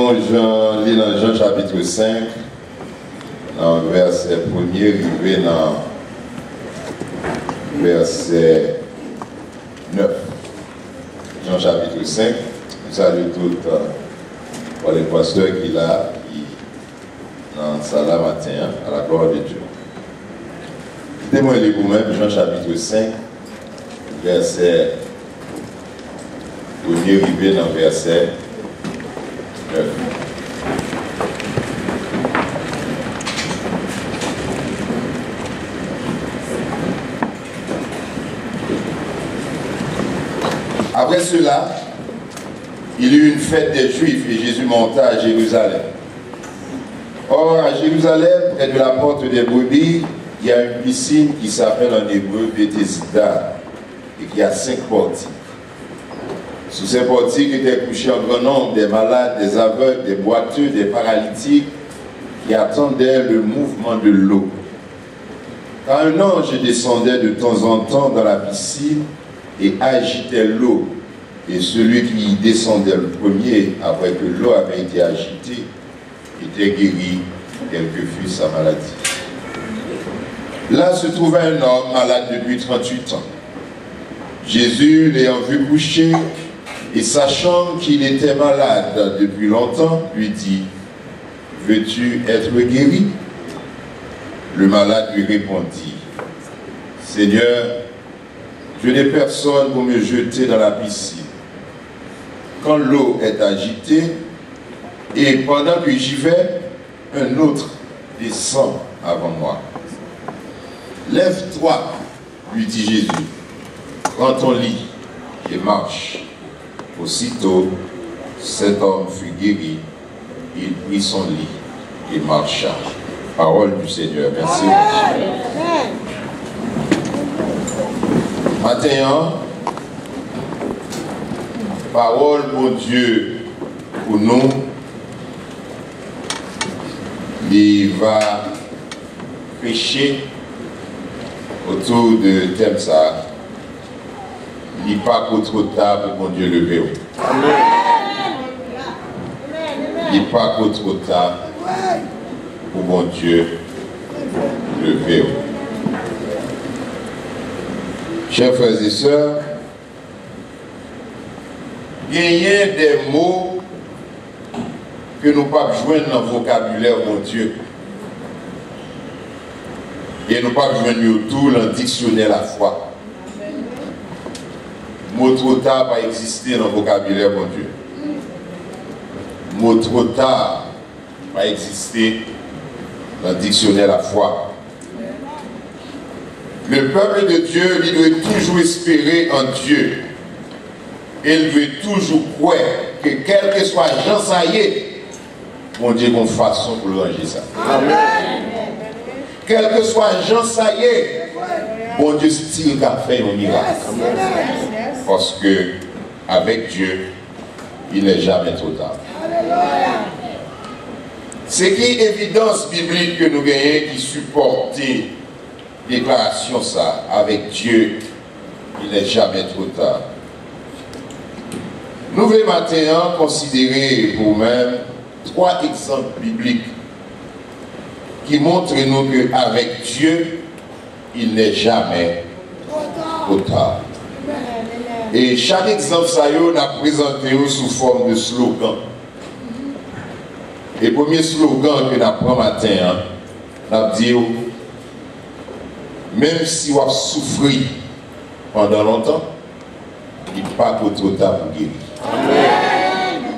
Nous lisons dans Jean chapitre 5, dans verset 1er, arrivé dans verset 9. Jean chapitre 5, nous saluons tous pour les pasteurs qui là, qui dans ça là matin, à la gloire de Dieu. Dites-moi les vous-même, Jean chapitre 5, verset 1er, arrivé dans verset 9. Après cela, il y eut une fête des Juifs et Jésus monta à Jérusalem. Or, à Jérusalem, près de la porte des brebis, il y a une piscine qui s'appelle en hébreu Bethesda et qui a 5 portiques. Sous ces portiques étaient couchés en grand nombre des malades, des aveugles, des boiteux, des paralytiques qui attendaient le mouvement de l'eau. Quand un ange descendait de temps en temps dans la piscine et agitait l'eau, et celui qui y descendait le premier, après que l'eau avait été agitée, était guéri, quelle que fût sa maladie. Là se trouvait un homme malade depuis 38 ans. Jésus, l'ayant vu coucher, et sachant qu'il était malade depuis longtemps, lui dit, « Veux-tu être guéri ?» Le malade lui répondit, « Seigneur, je n'ai personne pour me jeter dans la piscine. Quand l'eau est agitée, et pendant que j'y vais, un autre descend avant moi. Lève-toi, lui dit Jésus, prends ton lit et marche. Aussitôt, cet homme fut guéri, il prit son lit et marcha. Parole du Seigneur. Merci. Maintenant, parole pour Dieu, pour nous, il va prêcher autour de thème ça. Il n'est pas trop tard pour mon Dieu lever. Il n'est pas trop tard pour mon Dieu lever. Chers frères et sœurs, il y a des mots que nous ne pouvons pas joindre dans le vocabulaire, mon Dieu. Et nous ne pouvons pas joindre tout dans le dictionnaire la foi. Mot trop tard va exister dans le vocabulaire, mon Dieu. Mot trop tard va exister dans le dictionnaire la foi. Le peuple de Dieu, il doit toujours espérer en Dieu. Il veut toujours croire que quel que soit Jean ça y est, mon Dieu, qu'on façon pour le ranger ça. Amen. Quel que soit Jean ça y est, mon Dieu, style qu'a fait un miracle. Parce que avec Dieu, il n'est jamais trop tard. C'est qui évidence biblique que nous gagnons qui supporte déclaration ça, avec Dieu, il n'est jamais trop tard. Nous voulons maintenant considérer pour nous-mêmes 3 exemples bibliques qui montrent nous qu'avec Dieu, il n'est jamais trop tard. Et chaque exemple, ça y est, on a présenté sous forme de slogan. Et le premier slogan que nous apprenons matin, on a dit, même si on a souffert pendant longtemps, il n'est pas trop tard pour guérir. Amen.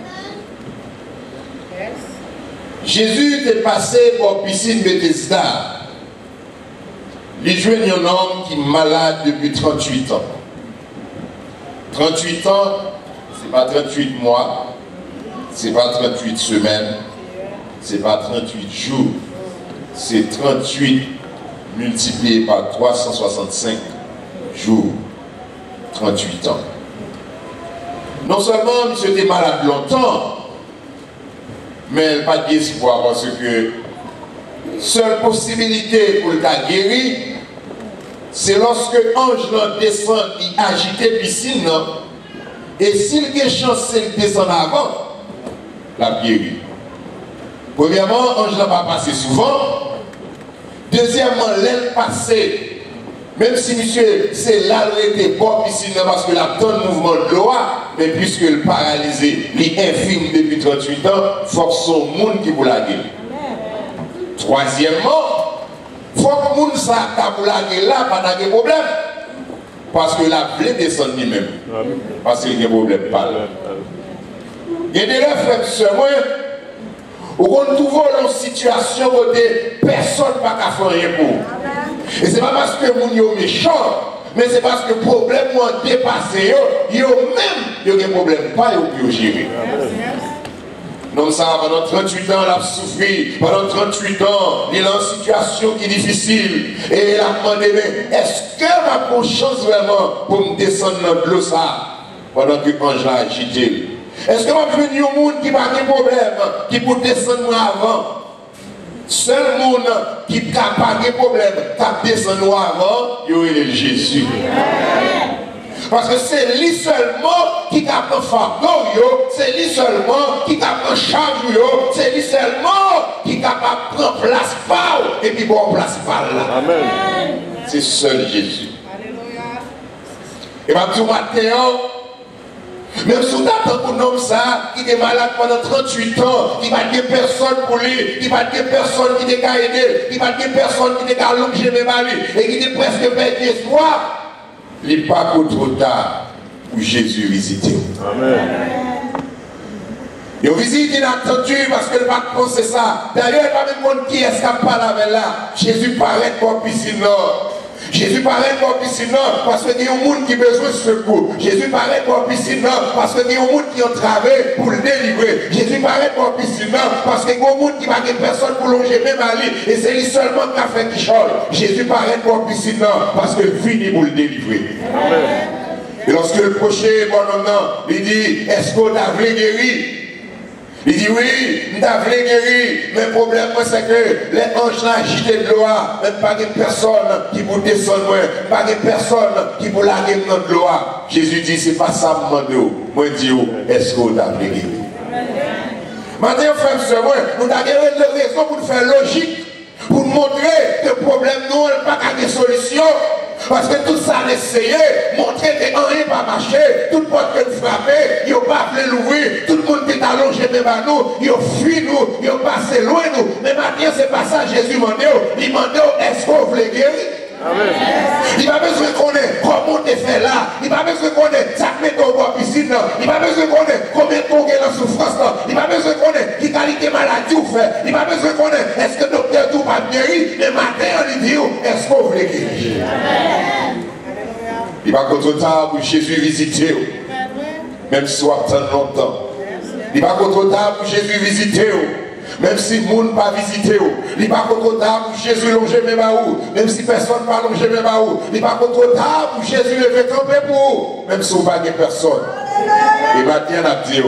Jésus était passé par piscine Bethesda. Il jouait un homme qui est malade depuis 38 ans. 38 ans, ce n'est pas 38 mois, ce n'est pas 38 semaines, ce n'est pas 38 jours, c'est 38 multiplié par 365 jours, 38 ans. Non seulement il était malade longtemps, mais il n'a pas d'espoir parce que seule possibilité pour le guérir, c'est lorsque l'ange descend, il agite la piscine, et s'il y a chance de descendre avant, la guéri. Premièrement, l'ange n'a pas passé souvent. Deuxièmement, l'aile passée, même si monsieur, c'est là où il était bon, ici, parce que la tonne mouvement de l'eau, mais puisque le paralysé, il est infime depuis 38 ans, force son monde qui vous la guérir. Troisièmement, il faut que le monde s'attaque pour la guérir là, pas de problème. Parce que la plaie descend lui-même. Parce qu'il y a un problème pas là. Il y a des frères sur moi, où on trouve dans une situation où personne ne peut faire rien pour. Et ce n'est pas parce que les gens sont méchants, mais c'est parce que le problème est dépassé. Ils ont même un problème, pas ils gérer. Donc ça, pendant 38 ans, il a souffert. Pendant 38 ans, il est en situation qui est difficile. Et il a demandé, est-ce que ma conscience vraiment pour me descendre dans l'eau ça pendant que l'ange l'a agité? Est-ce que je vais venir au monde qui n'a pas de problème, qui peut descendre avant? Seul monde qui n'a pas de problème, qui a descendu avant, il est Jésus. Parce que c'est lui seulement qui a un fardeau, c'est lui seulement qui a un charge, c'est lui seulement qui a prendre place par et puis bon place par là. Amen. C'est seul Jésus. Alléluia. Et bien tout matin, même si on attend pour un homme ça, qui est malade pendant 38 ans, qui va dire personne pour lui, qui va dire personne qui n'est qu'à aider, qui va dire personne qui n'est qu'à allonger mes maris, et qui est presque perdu espoir. Il n'est pas trop tard pour Jésus visiter. Amen. Il visite inattendu parce que le pas penser ça. D'ailleurs, il n'y a pas même qui est-ce qui parle avec là. Jésus paraît pour piscine nord. Jésus paraît pour piscine nord parce qu'il y a un monde qui a besoin de secours. Jésus paraît pour piscine nord parce qu'il y a un monde qui a travaillé pour le délivrer. Jésus paraît pour piscine nord parce qu'il y a un monde qui n'a pas personne pour longer même à lui. Et c'est lui seulement qui a fait qui change. Jésus paraît pour piscine nord parce qu'il finit pour le délivrer. Amen. Et lorsque le prochain bonhomme, il dit, est-ce qu'on a voulu guérir? Il dit oui, nous avons guéri, mais le problème c'est que les anges n'ont agité de l'eau, même pas de personne qui vous descendre, pas de personne qui vous laguer dans de l'eau. Jésus dit, c'est pas ça que je demande. Moi je dis, est-ce que vous avez guéri? Maintenant, frère, nous avons des raisons pour faire logique, pour montrer que le problème nous n'a pas de solution. Parce que tout ça a essayé, montrer que rien n'a pas marché, tout le monde qui frappé, ils n'ont pas voulu l'ouvrir, tout le monde qui est allongé devant nous, ils ont fui nous, ils ont passé loin nous. Mais maintenant, c'est pas ça Jésus m'a dit, il m'a dit, est-ce qu'on veut guérir? Amen. Il n'a pas besoin de connaître comment tu fais là. Il n'a pas besoin de connaître ça que tu as dans la piscine. Il n'a pas besoin de connaître combien tu as dans la souffrance. Il n'a pas besoin de connaître quelle qualité de maladie tu fais. Il n'a pas besoin de connaître est-ce que le docteur tout va guérir. Mais maintenant, il dit est-ce qu'on veut guérir? Il va contre tard pour Jésus visiter. Même si on attend longtemps. Il va contre tard pour Jésus visiter. Même si le monde n'a pas visité, il va contre tard pour Jésus longer même à où. Même si personne n'a pas longé même à où. Il va contre tard pour Jésus lever camper pour vous. Même si on va de personne. Il va dire à Dieu,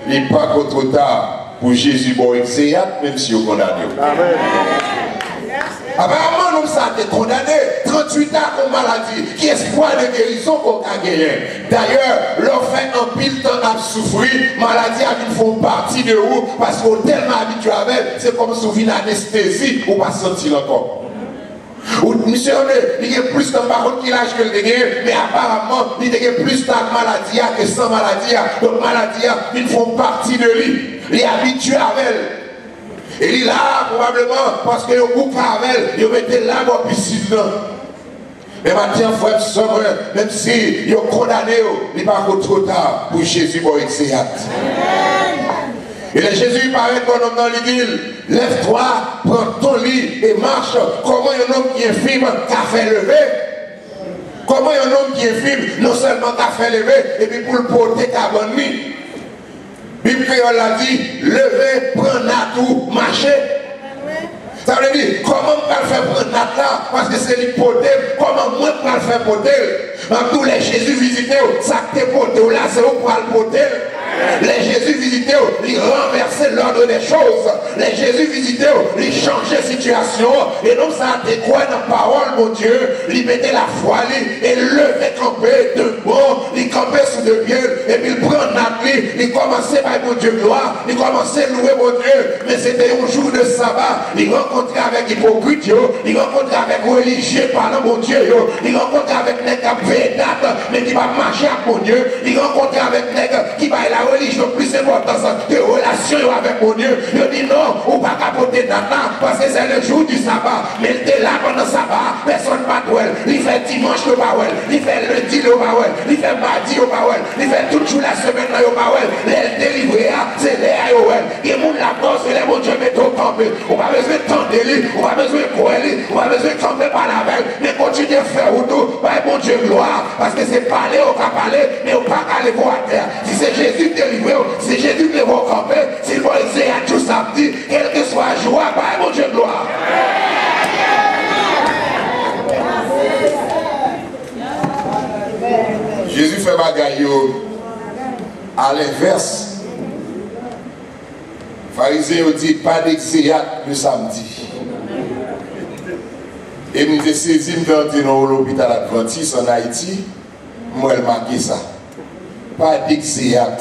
il va contre tard pour Jésus bon exéat, même si on condamné. Amen. Apparemment, nous ça a été condamné 38 ans comme maladie, qui espoir de guérison qu'on a gagné. D'ailleurs, leur fait un pile temps à souffrir, maladie a une font partie de vous, parce qu'on est tellement habitué avec, c'est comme si vous venez anesthésie, ou pas sentir encore. Ou monsieur, il y a plus de par qu'il âge que le dégât, mais apparemment, il y a plus de maladie que sans maladie. Donc, maladie, ils font partie de lui. Il est habitué avec elle. Et il est là, probablement, parce que vous avec il mettait là dans la piscine. Mais maintenant, frère, même si il est condamné, il n'est pas trop tard pour Jésus pour exéat. Et là, Jésus paraît mon homme dans l'île, lève-toi, prends ton lit et marche. Comment un homme qui est infime t'a fait lever? Comment un homme qui est infime, non seulement t'a fait lever, et puis pour le porter ta bonne nuit. Bible créole a dit, levez, prenez tout, marchez. Ça veut dire, comment on peut faire prendre là? Parce que c'est l'hypothèse, comment moi je peux le faire porter? Dans tous les Jésus visités, ça que tu porté là, c'est où pour le porter? Les Jésus visités, ils renversaient l'ordre des choses. les Jésus visitait, il changeait la situation. Et donc ça a été quoi dans la parole, mon Dieu? Il mettait la foi, et levait camper de bon, il campait sous de bien, et puis il prend Nathalie, il commençait par mon Dieu gloire, il commençait à louer mon Dieu. Mais c'était un jour de sabbat, il rencontrait avec hypocrite, il rencontrait avec religieux parlant mon Dieu, il rencontrait avec les gars védates, mais qui va marcher avec mon Dieu, il rencontrait avec les gars qui va la religion plus importante de relation avec mon Dieu. Il dit non, on va pas capoter Nana parce que c'est le jour du sabbat, mais il était là pendant le sabbat, personne ne va voir. Il fait dimanche le bawel, il fait lundi le bawel, il fait mardi le bawel, il fait tout jour la semaine le bawel, les délivrés, c'est les aïouel. Il y a mon la force, les mon Dieu met au camper. On va besoin de tendre lui, on va besoin de courir, on va besoin de camper par la veille, mais continuez à faire tout, par mon Dieu gloire, parce que c'est parler, on va parler, mais on va pas aller voir à terre. Si c'est Jésus délivré, si Jésus qui va camper, s'il va essayer à tout samedi, quel que soit la joie, par mon Dieu gloire. Jésus fait bagaille à l'inverse. Pharisiens dit pas d'exéat le samedi. Et nous avons saisi dans l'hôpital Adventiste en Haïti, moi elle marqué ça. Pas d'exéat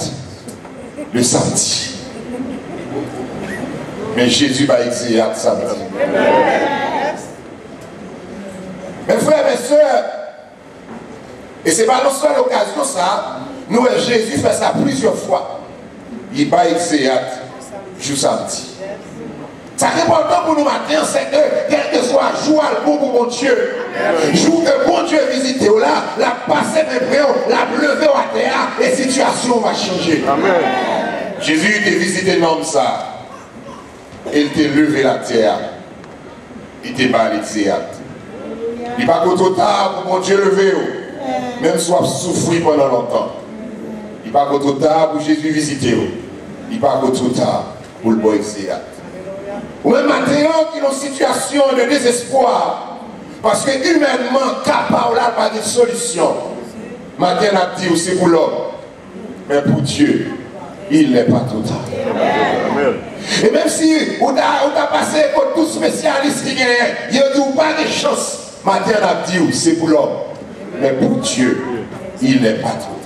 le samedi. Mais Jésus va exéat samedi. Mes frères et sœurs, et c'est pas la seule occasion ça, nous Jésus fait ça plusieurs fois. Il va exéat jour samedi. Ça qui est important pour nous maintenant, c'est que quel que soit jour pour mon Dieu, jour que bon Dieu visite là, la passé mes frères, la levé à terre et situation va changer. Amen. Jésus t'a visité l'homme ça. Il t'a levé la terre. Il t'a balisé. Il n'est pas trop tard pour mon Dieu lever. Même soit souffrir pendant longtemps. Il n'est pas trop tard pour Jésus visiter. Il n'est pas trop tard pour le boire. Ou même maintenant qui est dans une situation de désespoir, parce que humainement, capable là pas de solution. Maintenant, a dit c'est pour l'homme, mais pour Dieu, il n'est pas trop tard. Amen. Et même si on a passé pour tout spécialiste qui gagne, il n'y a pas de chance. Maintenant, a dit c'est pour l'homme, mais pour Dieu, il n'est pas trop tard.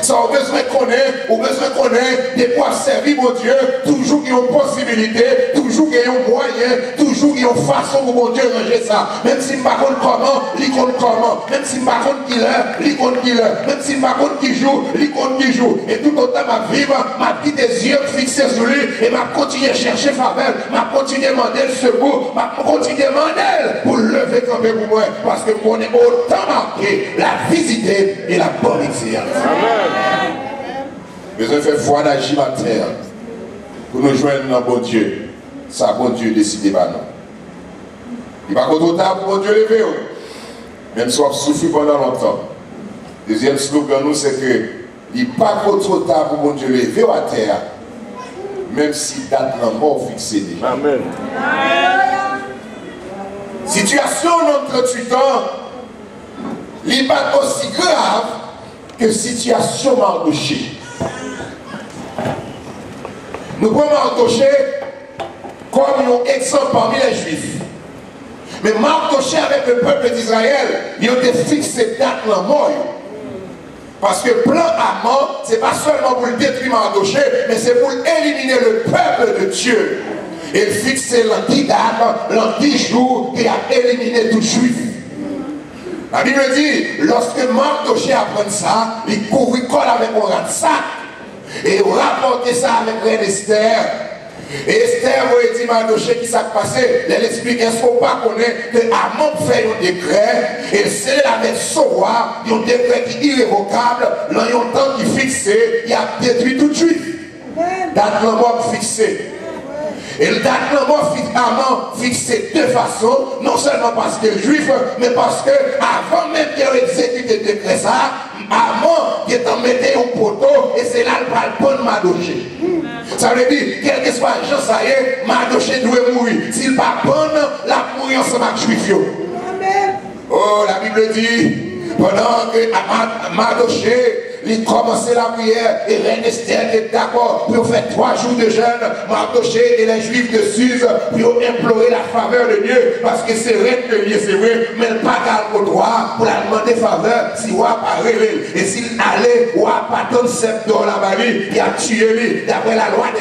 Ça, on a besoin de connaître, de pouvoir servir mon Dieu, toujours qu'il y a une possibilité, toujours qu'il y a un moyen, toujours qu'il y a une façon pour mon Dieu ranger ça. Même si je ne sais pas comment, il compte comment. Même si je ne sais pas qui l'heure, il compte qui l'heure. Même si je ne sais pas qui joue, il compte qui joue. Et tout autant ma vie, ma petite des yeux fixés sur lui, et m'a continué à chercher faveur, m'a continué à demander le secours, m'a continué à demander pour lever comme pour moi. Parce que on est autant marqué la visiter et la bonne expérience. Amen. Besoin de faire foi d'agir à terre pour nous joindre dans bon Dieu. Ça, bon Dieu décide pas non. Il va pas trop tard pour bon Dieu lever. Même si on souffre pendant longtemps. Deuxième slogan nous c'est que il n'est pas trop tard pour bon Dieu lever à terre. Même si date la mort fixée déjà. Amen. Situation dans 38 ans, il n'est pas aussi grave que situation Mardoché. Nous prenons Mardoché comme un exemple parmi les Juifs. Mais Mardoché avec le peuple d'Israël, il a fixé date la mort. Parce que plan Haman, ce n'est pas seulement pour le détruire Mardoché, mais c'est pour éliminer le peuple de Dieu. Et fixer l'anti-date, l'anti-jour qui a éliminé tout Juif. La Bible dit, lorsque Mardoché apprend ça, il courut colle avec un rat de sac. Et il rapportait ça avec reine Esther. Et Esther vous dit Mardoché qui s'est passé. Elle explique qu'il ne faut pas connaître que Haman fait un décret. Et c'est avec son roi, il y a un décret qui est irrévocable. Dans un temps qui est fixé, il a détruit tout juif. Date la mort fixée. Et le date la mort fixé de deux façons, non seulement parce qu'il est juif, mais parce que avant même qu'il ait exécuté le décret ça, Haman il est en mettant un poteau et c'est là le balcon de Mardoché. Ça veut dire, quel que soit le gens, ça y est, Mardoché doit mourir. S'il pas bon, la mourir ensemble avec juif. Oh, la Bible dit, pendant que Mardoché il commençait la prière et Reine Esther était d'accord pour faire 3 jours de jeûne, Mardochée et les Juifs de Suse pour implorer la faveur de Dieu parce que c'est Reine que Dieu c'est vrai, mais elle pas au droit pour la demander faveur si on pas révélé. Et s'il allait ou a pas donné $7 la Marie, il a tué lui d'après la loi des